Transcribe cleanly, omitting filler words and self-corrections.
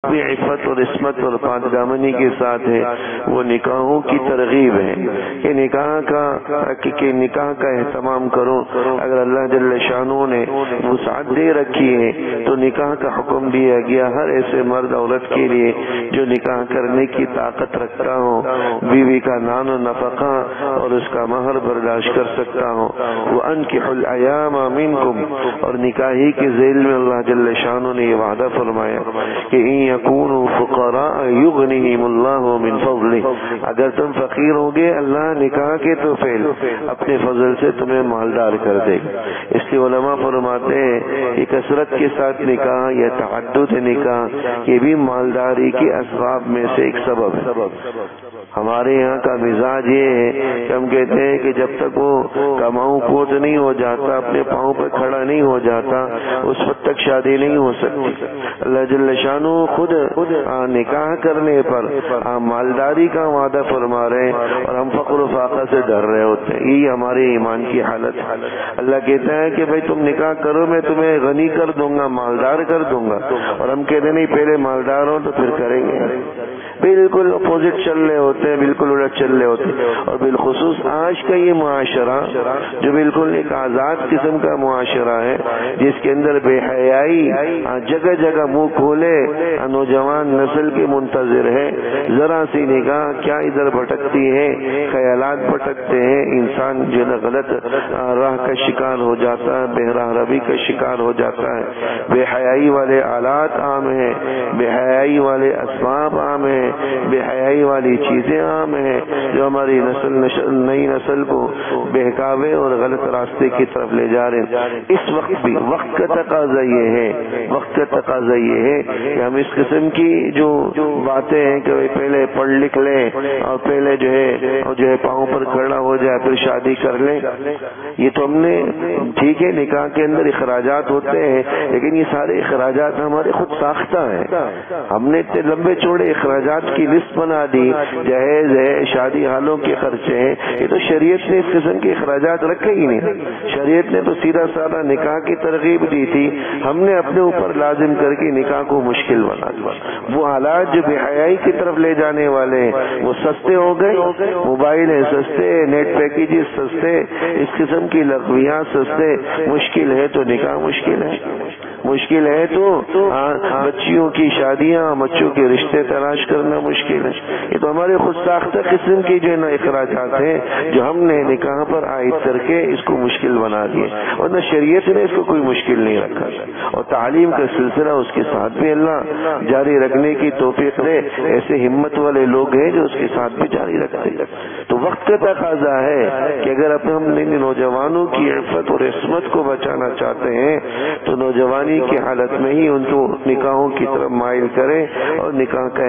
بھی عفت اور عصمت اور پاک دامنی کے ساتھ ہے، وہ نکاحوں کی ترغیب ہے کہ نکاح کا اہتمام کرو۔ اگر اللہ جل شانہ نے وسعت دے رکھی ہے تو نکاح کا حکم دیا گیا ہر ایسے مرد عورت کے لیے جو نکاح کرنے کی طاقت رکھتا ہو، بیوی کا نان و نفقہ اور اس کا مہر برداشت کر سکتا ہو۔ وَأَنكِحُوا الْأَيَامَ مِنكُمْ، اور نکاحی کے ذیل میں اللہ جل شانہ نے یہ وعدہ فرمایا کہ یکونوا فقراء یغنیہم اللہ من فضلہ، اگر تم فقیر ہوگے اللہ نکاح کے تو فعل اپنے فضل سے تمہیں مالدار کر دے گا۔ اس لیے علماء فرماتے ہیں کہ کثرت کے ساتھ نکاح یا تعدد نکاح یہ بھی مالداری کے اسباب میں سے ایک سبب ہے۔ ہمارے یہاں کا مزاج یہ ہے کہ ہم کہتے ہیں کہ جب تک وہ کماؤں کوت نہیں ہو جاتا، اپنے پاؤں پر کھڑا نہیں ہو جاتا، اس وقت تک شادی نہیں ہو سکتی۔ اللہ جل شانہ خود نکاح کرنے پر مالداری کا وعدہ فرما رہے ہیں اور ہم فقر و فاقہ سے ڈر رہے ہوتے ہیں۔ یہی ہمارے ایمان کی حالت ہے۔ اللہ کہتا ہے کہ بھائی تم نکاح کرو، میں تمہیں غنی کر دوں گا، مالدار کر دوں گا، اور ہم کہتے ہیں نہیں پہلے مالدار ہو تو پھر کریں گے۔ بالکل اپوزٹ چل رہے ہوتے ہیں، بالکل الٹ چل رہے ہوتے ہیں۔ اور بالخصوص آج کا یہ معاشرہ جو بالکل ایک آزاد قسم کا معاشرہ ہے، جس کے اندر بے حیائی جگہ جگہ منہ کھولے نوجوان نسل کے منتظر ہے، ذرا سی نگاہ کیا ادھر بھٹکتی ہے، خیالات بھٹکتے ہیں، انسان جو ہے غلط راہ کا شکار ہو جاتا ہے، بہراہ روی کا شکار ہو جاتا ہے۔ بے حیائی والے آلات عام ہیں، بے حیائی والے اسباب عام ہیں، بے حیائی والی چیزیں عام ہیں جو ہماری نئی نسل کو بہکاوے اور غلط راستے کی طرف لے جا رہے ہیں۔ اس وقت بھی وقت کا تقاضا یہ ہے کہ ہم اس قسم کی جو باتیں ہیں کہ پہلے پڑھ لکھ لیں اور پہلے جو ہے پاؤں پر کھڑا ہو جائے پھر شادی کر لیں، یہ تو ہم نے ٹھیک ہے نکاح کے اندر اخراجات ہوتے ہیں، لیکن یہ سارے اخراجات ہمارے خود ساختہ ہیں۔ ہم نے اتنے لمبے چوڑے اخراجات کی لسٹ بنا دی، جہیز ہے، شادی حالوں کے خرچے ہیں، یہ تو شریعت نے اس قسم کے اخراجات رکھے ہی نہیں۔ شریعت نے تو سیدھا سادہ نکاح کی ترغیب دی تھی، ہم نے اپنے اوپر لازم کر کے نکاح کو مشکل بنا دیا۔ وہ حالات جو بے حیائی کی طرف لے جانے والے ہیں وہ سستے ہو گئے، موبائل ہیں سستے، نیٹ پیکیجز سستے، اس قسم کی لغویات سستے، مشکل ہے تو نکاح مشکل ہے تو بچیوں کی شادیاں، بچوں کے رشتے تلاش کرنا مشکل ہے۔ یہ تو ہمارے خود ساختہ قسم کی جو ہے نا اخراجات ہیں جو ہم نے نکاح پر عائد کر کے اس کو مشکل بنا دیے، اور نہ شریعت نے اس کو کوئی مشکل نہیں رکھا، اور تعلیم کا سلسلہ اس کے ساتھ بھی اللہ جاری رکھنے کی توفیق دے۔ ایسے ہمت والے لوگ ہیں جو اس کے ساتھ بھی جاری رکھتے ہیں۔ تو وقت کا تقاضا ہے کہ اگر ہم نوجوانوں کی عفت اور عصمت کو بچانا چاہتے ہیں تو نوجوانی کی حالت میں ہی ان کو نکاحوں کی طرف مائل کریں اور نکاح کا